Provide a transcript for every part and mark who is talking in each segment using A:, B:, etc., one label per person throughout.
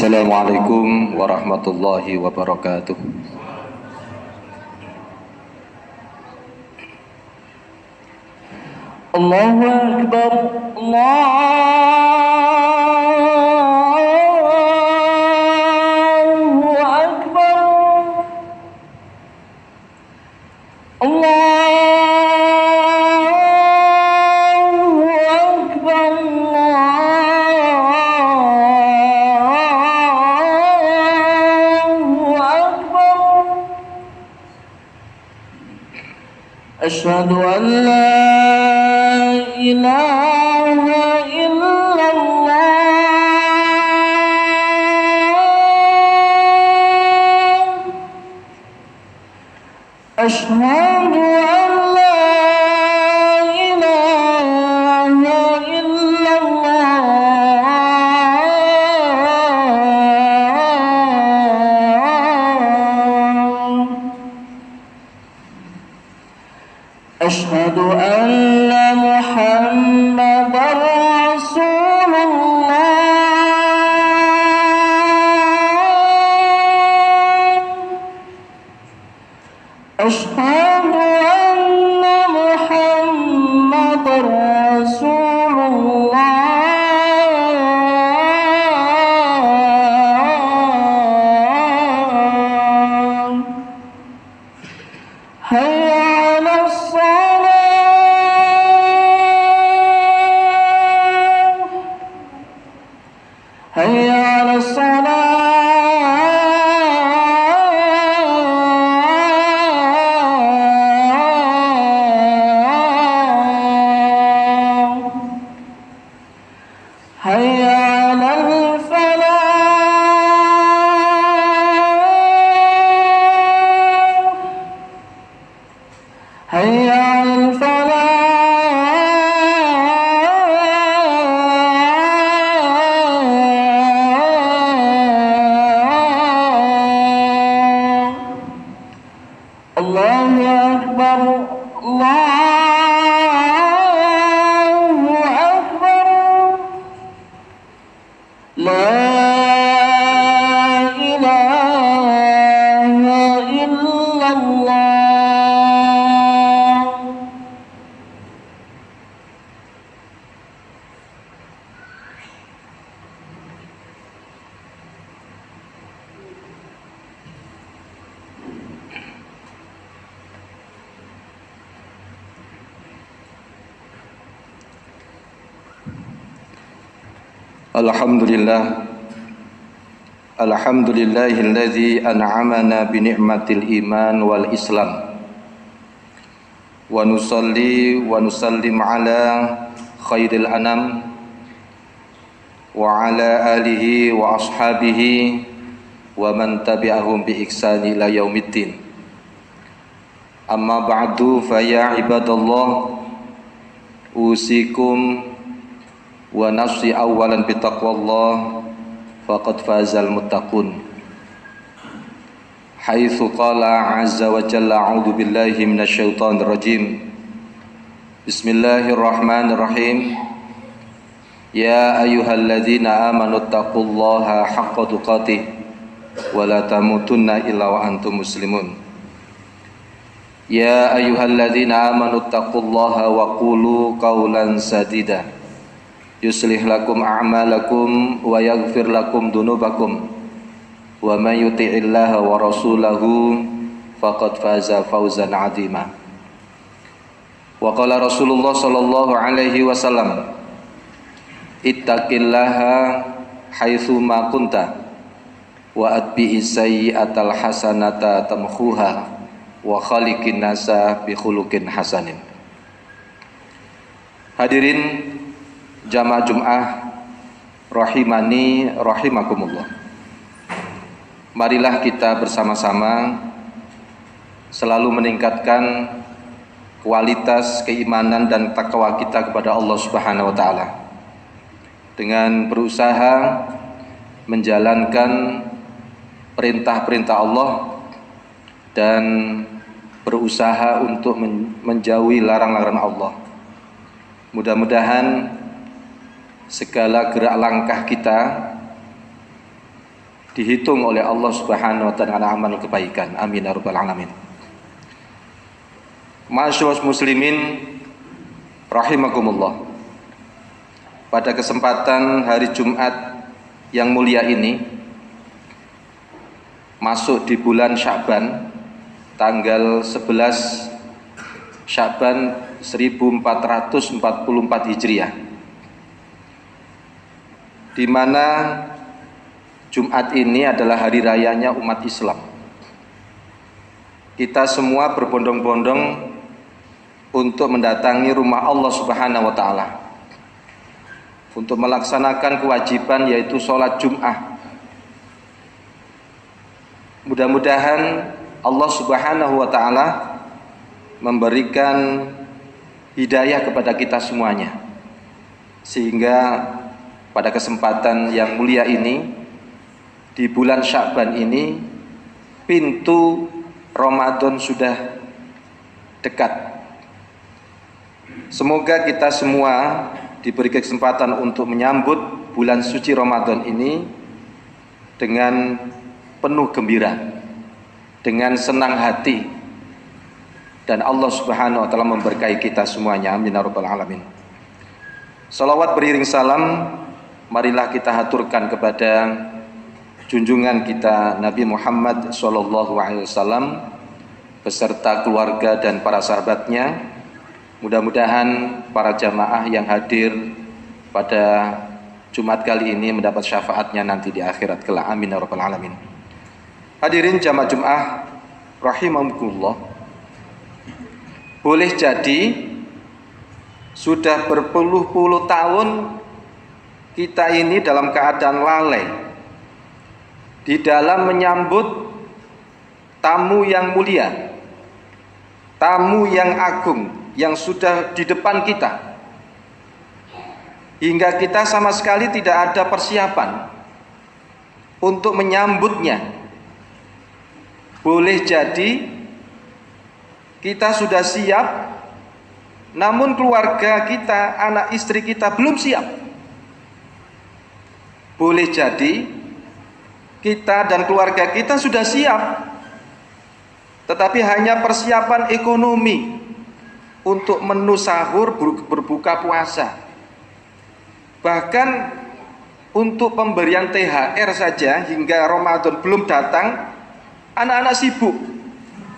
A: Assalamualaikum warahmatullahi wabarakatuh.
B: Allahu Akbar, Allahu Akbar, Allahu Akbar, Allahu Akbar. Asyhadu an la ilaha illallah. Asyhadu an la ilaha illallah. Asyhadu anna Muhammadar Rasulullah. Asyhadu anna Muhammadar Rasulullah. Hayya 'alas salah, hayya 'alas salah, hayya 'alal falah, hayya 'alal falah. Allahu Akbar, Allahu Akbar. La ilaha illallah.
A: Alhamdulillah. Alhamdulillahilladzi an'amana bi ni'matil iman wal islam. Wa nusalli wa nusallim ala khairil anam wa ala alihi wa ashabihi wa man tabi'ahum bi ihsani ila yaumiddin. Amma ba'du fa ya ibadallah, usikum wa nafsi awalan bitaqwallah faqad fazal muttaqun. Haitsu qala azza wa jalla a'udzu billahi minasyaitonir rajim. Bismillahirrahmanirrahim. Ya ayyuhalladzina amanu taqullaha haqqa tuqatih wa la tamutunna illa wa antum muslimun. Ya ayyuhalladzina amanu taqullaha wa qulu qawlan sadida yuslih lakum a'malakum wa yaghfir lakum dunubakum wa man yuti'illaha wa rasulahu faqad faza fawzan 'azima. Wa qala Rasulullah sallallahu alaihi wasallam, ittaqillaha haitsu ma kunta wa atbi'is sayyi'atal hasanata tamkhuha wa khaliqin nasa bi khuluqin hasanin. Hadirin jamaah Jum'ah rahimani rahimakumullah. Marilah kita bersama-sama selalu meningkatkan kualitas keimanan dan takwa kita kepada Allah Subhanahu wa taala dengan berusaha menjalankan perintah-perintah Allah dan berusaha untuk menjauhi larang-larang Allah. Mudah-mudahan segala gerak langkah kita dihitung oleh Allah Subhanahu wa taala amal kebaikan. Amin ya rabbal alamin. Ma'asyiral muslimin rahimakumullah. Pada kesempatan hari Jumat yang mulia ini, masuk di bulan Sya'ban, tanggal 11 Sya'ban 1444 Hijriah, di mana Jumat ini adalah hari rayanya umat Islam. Kita semua berbondong-bondong untuk mendatangi rumah Allah Subhanahu wa taala untuk melaksanakan kewajiban, yaitu sholat Jum'ah. Mudah-mudahan Allah Subhanahu wa taala memberikan hidayah kepada kita semuanya, sehingga pada kesempatan yang mulia ini, di bulan Sya'ban ini, pintu Ramadan sudah dekat. Semoga kita semua diberi kesempatan untuk menyambut bulan suci Ramadan ini dengan penuh gembira, dengan senang hati, dan Allah Subhanahu wa taala memberkahi kita semuanya. Amin ya rabbal alamin. Salawat beriring salam marilah kita haturkan kepada junjungan kita Nabi Muhammad sallallahu alaihi wasallam beserta keluarga dan para sahabatnya. Mudah-mudahan para jamaah yang hadir pada Jumat kali ini mendapat syafaatnya nanti di akhirat kelak. Amin ya rabbal alamin. Hadirin jamaah Jumat rahimakumullah. Boleh jadi sudah berpuluh-puluh tahun kita ini dalam keadaan lalai di dalam menyambut tamu yang mulia, tamu yang agung yang sudah di depan kita, hingga kita sama sekali tidak ada persiapan untuk menyambutnya. Boleh jadi kita sudah siap, namun keluarga kita, anak istri kita belum siap. Boleh jadi kita dan keluarga kita sudah siap, tetapi hanya persiapan ekonomi untuk menu sahur, berbuka puasa, bahkan untuk pemberian THR saja hingga Ramadan belum datang, anak-anak sibuk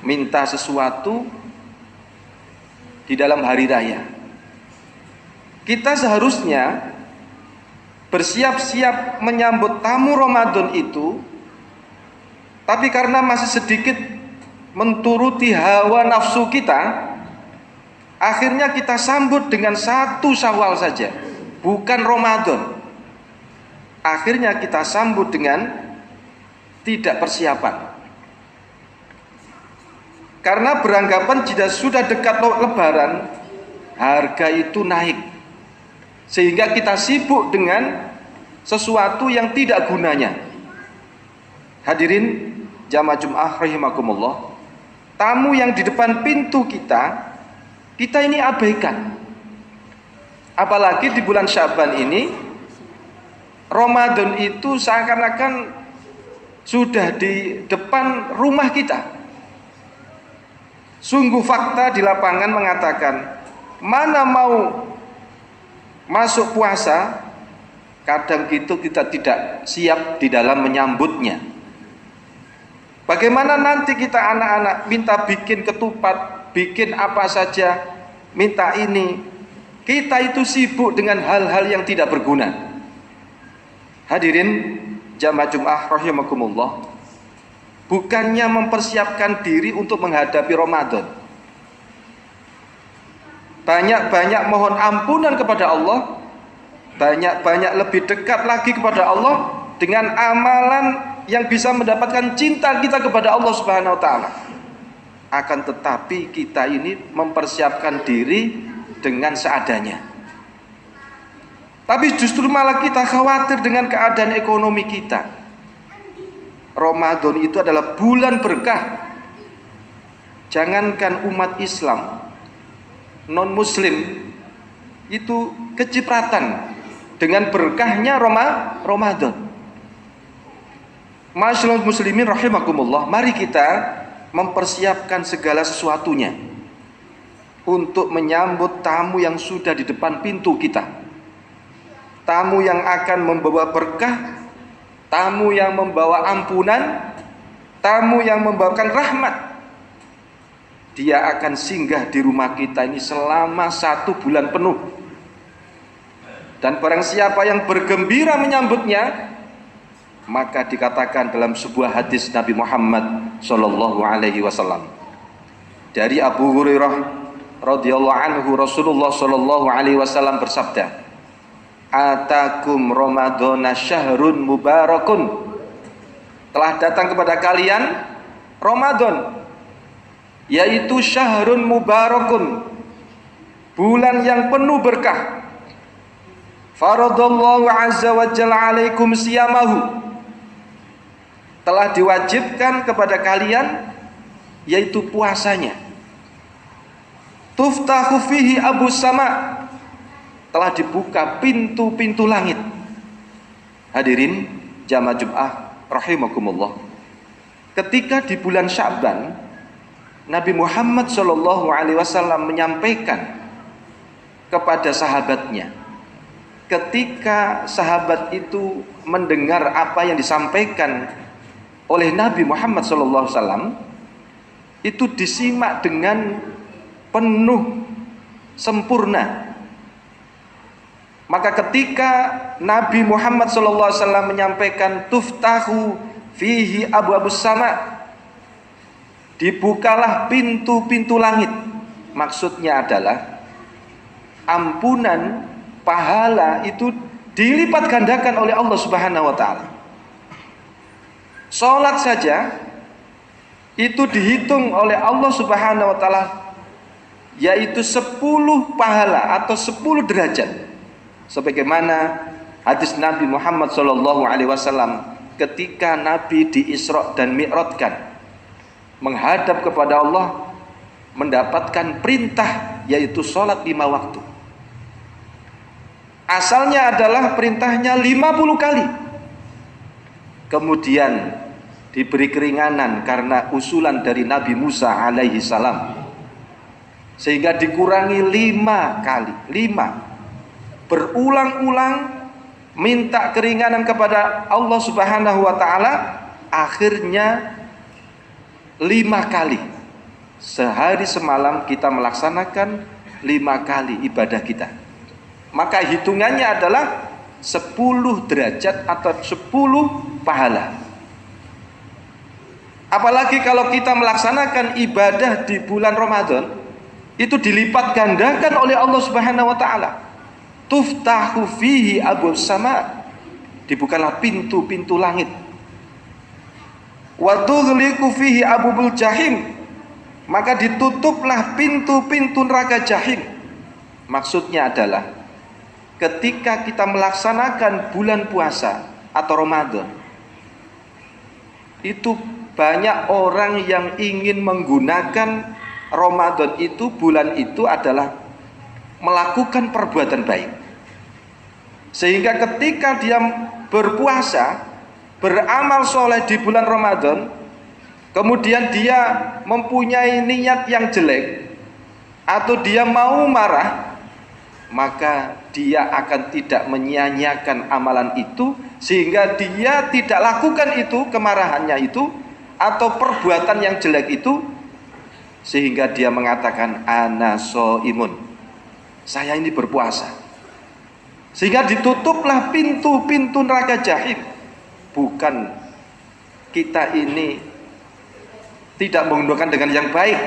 A: minta sesuatu di dalam hari raya. Kita seharusnya bersiap-siap menyambut tamu Ramadan itu, tapi karena masih sedikit menturuti hawa nafsu kita, akhirnya kita sambut dengan 1 Syawal saja, bukan Ramadan. Akhirnya kita sambut dengan tidak persiapan, karena beranggapan jika sudah dekat Lebaran, harga itu naik, sehingga kita sibuk dengan sesuatu yang tidak gunanya. Hadirin jamaah Jumat rahimakumullah, tamu yang di depan pintu kita ini abaikan. Apalagi di bulan Sya'ban ini, Ramadan itu seakan-akan sudah di depan rumah kita. Sungguh fakta di lapangan mengatakan, mana mau masuk puasa, kadang gitu kita tidak siap di dalam menyambutnya. Bagaimana nanti kita anak-anak minta bikin ketupat, bikin apa saja, minta ini, kita itu sibuk dengan hal-hal yang tidak berguna. Hadirin jamaah Jumat rahimakumullah, bukannya mempersiapkan diri untuk menghadapi Ramadan, banyak-banyak mohon ampunan kepada Allah, banyak-banyak lebih dekat lagi kepada Allah dengan amalan yang bisa mendapatkan cinta kita kepada Allah Subhanahu wa taala. Akan tetapi kita ini mempersiapkan diri dengan seadanya. Tapi justru malah kita khawatir dengan keadaan ekonomi kita. Ramadan itu adalah bulan berkah. Jangankan umat Islam, non muslim itu kecipratan dengan berkahnya Ramadan. Masyaallah muslimin rahimakumullah, mari kita mempersiapkan segala sesuatunya untuk menyambut tamu yang sudah di depan pintu kita. Tamu yang akan membawa berkah, tamu yang membawa ampunan, tamu yang membawakan rahmat. Dia akan singgah di rumah kita ini selama 1 bulan penuh. Dan barang siapa yang bergembira menyambutnya, maka dikatakan dalam sebuah hadis Nabi Muhammad sallallahu alaihi wasallam dari Abu Hurairah radhiyallahu anhu, Rasulullah sallallahu alaihi wasallam bersabda, "Atakum Ramadhana syahrun mubarakun." Telah datang kepada kalian Ramadan, yaitu syahrun mubarakun, bulan yang penuh berkah. Faradallahu azza wa jalla alaikum siyamahu, telah diwajibkan kepada kalian yaitu puasanya. Tuftahu fihi abus sama, telah dibuka pintu-pintu langit. Hadirin jamaah Jumat rahimakumullah, ketika di bulan Sya'ban Nabi Muhammad sallallahu alaihi wasallam menyampaikan kepada sahabatnya, ketika sahabat itu mendengar apa yang disampaikan oleh Nabi Muhammad SAW, itu disimak dengan penuh sempurna. Maka ketika Nabi Muhammad SAW menyampaikan tuftahu fihi abu-abus sama, dibukalah pintu-pintu langit, maksudnya adalah ampunan, pahala itu dilipat gandakan oleh Allah Subhanahu wa taala. Salat saja itu dihitung oleh Allah Subhanahu wa taala yaitu 10 pahala atau 10 derajat. Sebagaimana hadis Nabi Muhammad sallallahu alaihi wasallam ketika Nabi di Isra dan Mi'rajkan menghadap kepada Allah, mendapatkan perintah yaitu salat 5 waktu. Asalnya adalah perintahnya 50 kali. Kemudian diberi keringanan karena usulan dari Nabi Musa alaihi salam, sehingga dikurangi 5 kali. 5 berulang-ulang minta keringanan kepada Allah Subhanahu wa taala, akhirnya 5 kali. Sehari semalam kita melaksanakan 5 kali ibadah kita, maka hitungannya adalah 10 derajat atau 10 pahala. Apalagi kalau kita melaksanakan ibadah di bulan Ramadan, itu dilipat gandakan oleh Allah Subhanahu wa taala. Tuftahu fihi abus sama, dibukalah pintu-pintu langit. Wa tughliqu fihi abubul jahim, maka ditutuplah pintu-pintu neraka jahim. Maksudnya adalah ketika kita melaksanakan bulan puasa atau Ramadan, itu banyak orang yang ingin menggunakan Ramadan itu, bulan itu adalah melakukan perbuatan baik, sehingga ketika dia berpuasa, beramal soleh di bulan Ramadan, kemudian dia mempunyai niat yang jelek atau dia mau marah, maka dia akan tidak menyia-nyiakan amalan itu, sehingga dia tidak lakukan itu, kemarahannya itu atau perbuatan yang jelek itu, sehingga dia mengatakan ana shaimun, saya ini berpuasa, sehingga ditutuplah pintu-pintu neraka jahim. Bukan kita ini tidak menggunakan dengan yang baik.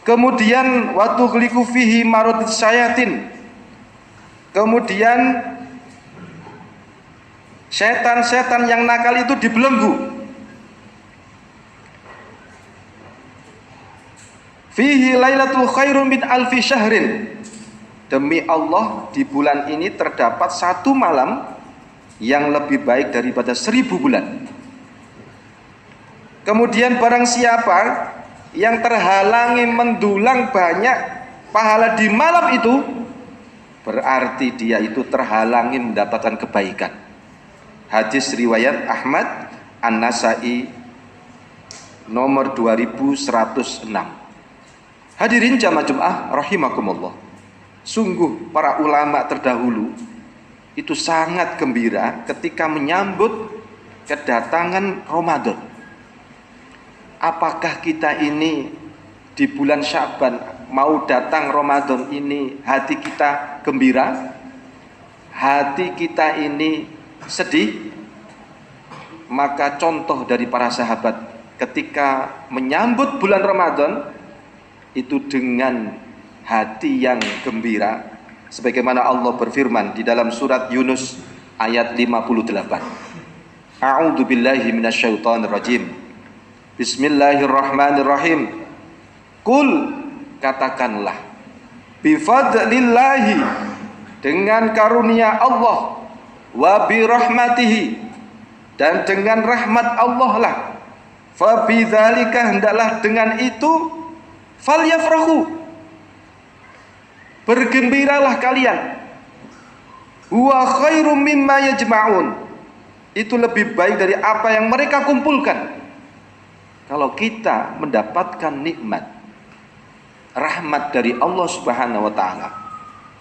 A: Kemudian waktu gliku fihi marut syayatin, kemudian setan-setan yang nakal itu dibelenggu. Fihi lailatul khairun min alfi syahrin, demi Allah di bulan ini terdapat 1 malam yang lebih baik daripada 1000 bulan. Kemudian barang siapa yang terhalangi mendulang banyak pahala di malam itu, berarti dia itu terhalangi mendapatkan kebaikan. Hadis riwayat Ahmad, An-Nasai nomor 2106. Hadirin jamaah Jumat rahimakumullah. Sungguh para ulama terdahulu itu sangat gembira ketika menyambut kedatangan Ramadan. Apakah kita ini di bulan Sya'ban mau datang Ramadan ini hati kita gembira? Hati kita ini sedih? Maka contoh dari para sahabat ketika menyambut bulan Ramadan itu dengan hati yang gembira, sebagaimana Allah berfirman di dalam surat Yunus ayat 58. A'udzu billahi minasyaitonir rajim. Bismillahirrahmanirrahim. Qul, katakanlah, bifadlillahi, dengan karunia Allah, wa birahmatihi, dan dengan rahmat Allah lah, fa bidzalika, hendaklah dengan itu, falyafrahu, bergembiralah kalian, huwa khairum mimma yajma'un, itu lebih baik dari apa yang mereka kumpulkan. Kalau kita mendapatkan nikmat rahmat dari Allah Subhanahu wa taala,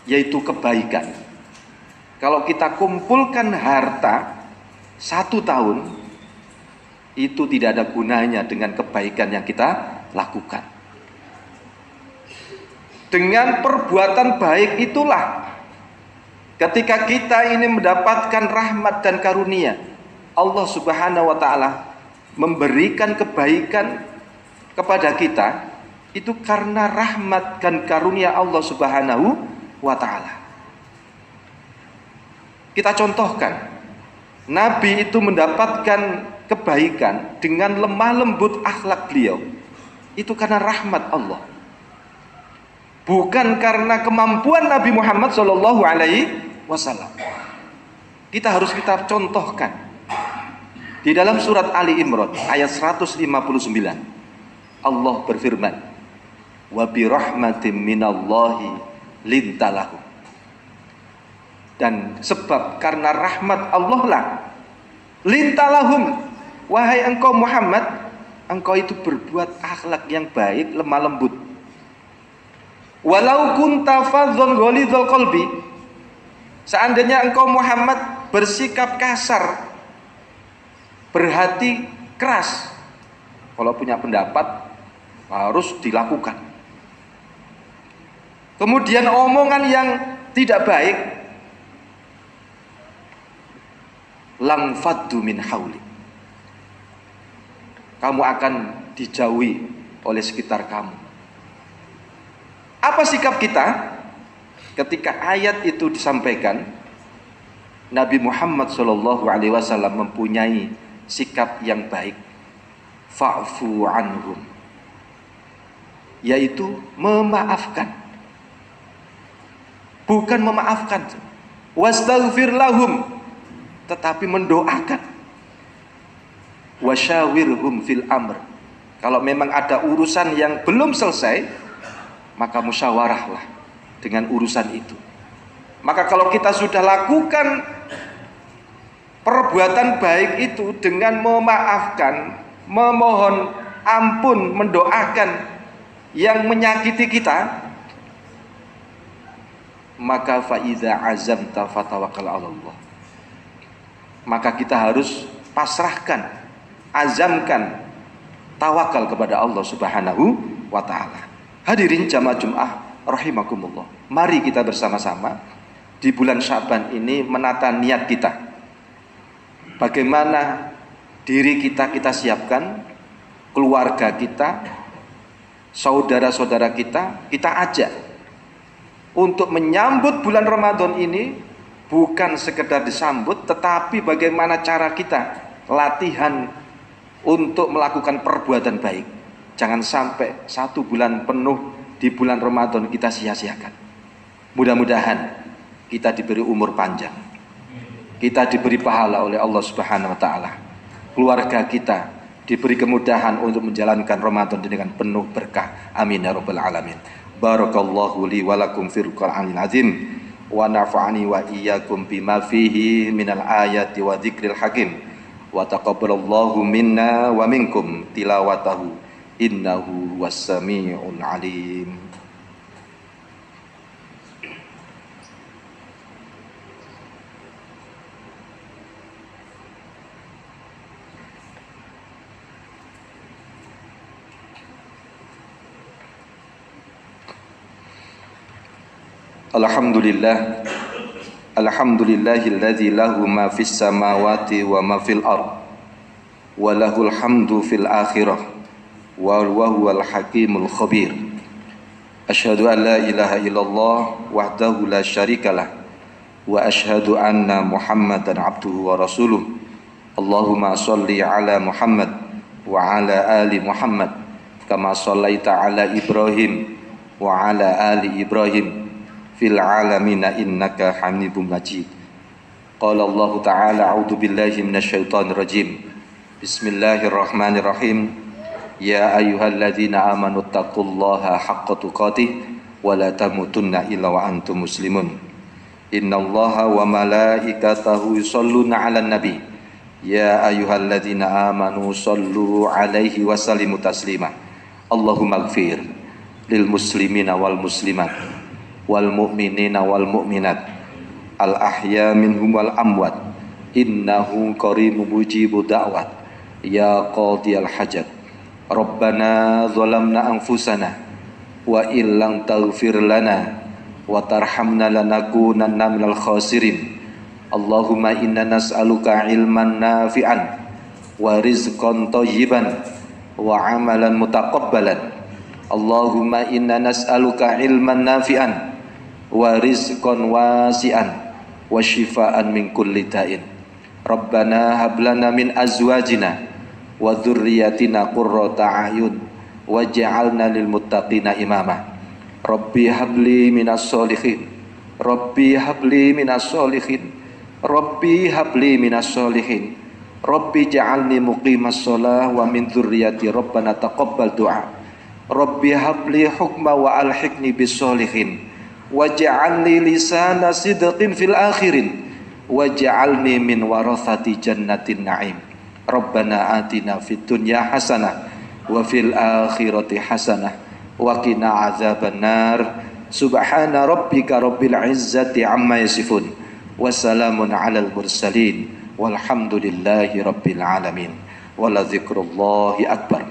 A: yaitu kebaikan, kalau kita kumpulkan harta 1 tahun, itu tidak ada gunanya dengan kebaikan yang kita lakukan. Dengan perbuatan baik itulah ketika kita ini mendapatkan rahmat dan karunia Allah Subhanahu wa taala memberikan kebaikan kepada kita, itu karena rahmat dan karunia Allah Subhanahu wa taala. Kita contohkan, Nabi itu mendapatkan kebaikan dengan lemah lembut akhlak beliau, itu karena rahmat Allah, bukan karena kemampuan Nabi Muhammad SAW. Kita harus contohkan di dalam surat Ali Imran ayat 159. Allah berfirman, wa bi rahmatin minallahi lintalahu, dan sebab karena rahmat Allah lah, lintalahum, wahai engkau Muhammad, engkau itu berbuat akhlak yang baik, lemah lembut. Walau kunta fadhon ghalidhal qalbi, seandainya engkau Muhammad bersikap kasar, berhati keras, kalau punya pendapat harus dilakukan. Kemudian omongan yang tidak baik, lam faddu min hauli, kamu akan dijauhi oleh sekitar kamu. Apa sikap kita ketika ayat itu disampaikan? Nabi Muhammad SAW mempunyai sikap yang baik, fa'fu anhum, yaitu memaafkan, bukan memaafkan, wastaghfir lahum, tetapi mendoakan, wasyawirhum fil amr, kalau memang ada urusan yang belum selesai, maka musyawarahlah dengan urusan itu. Maka kalau kita sudah lakukan perbuatan baik itu dengan memaafkan, memohon ampun, mendoakan yang menyakiti kita, maka faiza azamta fatawakkal 'ala Allah, maka kita harus pasrahkan, azamkan, tawakal kepada Allah Subhanahu wa taala. Hadirin jamaah Jumat rahimakumullah, mari kita bersama-sama di bulan Sya'ban ini menata niat kita. Bagaimana diri kita siapkan, keluarga kita, saudara-saudara kita ajak untuk menyambut bulan Ramadan ini, bukan sekedar disambut, tetapi bagaimana cara kita latihan untuk melakukan perbuatan baik. Jangan sampai 1 bulan penuh di bulan Ramadan kita sia-siakan. Mudah-mudahan kita diberi umur panjang, kita diberi pahala oleh Allah Subhanahu wa taala, keluarga kita diberi kemudahan untuk menjalankan Ramadan dengan penuh berkah. Amin ya rabbal alamin. Barakallahu li wa lakum fil Qur'anil azim, wa nafa'ani wa iyyakum bima fihi minal ayati wa dzikril hakim wa taqabbalallahu minna wa minkum tilawatahu innahu was-sami'ul alim. Alhamdulillah, alhamdulillahilladzi lahu ma fis samawati wa ma fil ard wa lahul hamdu fil akhirah wa huwal hakimul khabir. Asyhadu an la ilaha illallah wahdahu la syarikalah wa asyhadu anna Muhammadan abduhu wa rasuluh. Allahumma shalli ala Muhammad wa ala ali Muhammad kama shallaita ala Ibrahim wa ala ali Ibrahim fil alamina innaka hamidum majid. Qala Allah ta'ala a'udzu billahi minasyaitonir rajim. Bismillahirrahmanirrahim. Ya ayyuhalladzina amanu taqullaha haqqa tuqatih wa la tamutunna illa wa antum muslimun. Innallaha wa malaikatahu yusholluna 'alan nabi. Ya ayyuhalladzina amanu shollu 'alaihi wa sallimu taslima. Allahumma ighfir lil muslimina wal muslimat wal mu'minina wal mu'minat al ahya minhum wal amwat innahu qaribu mujibu da'wat ya qadiyal hajat. Rabbana zalamna anfusana wa illam taghfir lana wa tarhamna lanakunanna minal khasirin. Allahumma inna nas'aluka ilman nafi'an wa rizqan thayyiban wa amalan mutaqabbalan. Allahumma inna nas'aluka ilman nafi'an wa rizqan wasi'an wa shifaan min kulli da'in. Rabbana hab lana min azwajina wa dzurriyyatina qurrata a'yun waj'alna lil muttaqina imama. Rabbi habli minas solihin, Rabbi habli minas solihin, Rabbi habli minas solihin, Rabbi ja'alni muqimas shalah wa min dzurriyyati Rabbana taqabbal du'a. Rabbi habli hukma wa alhiqni bis solihin waj'alni lisana sidqin fil akhirin waj'alni min warathati jannatin na'im. Rabbana atina fid dunya hasanah wa fil akhirati hasanah wa qina adzabannar. Subhana rabbika rabbil izzati amma yasifun wa salamun alal mursalin walhamdulillahi rabbil alamin wa la dzikrullahi akbar.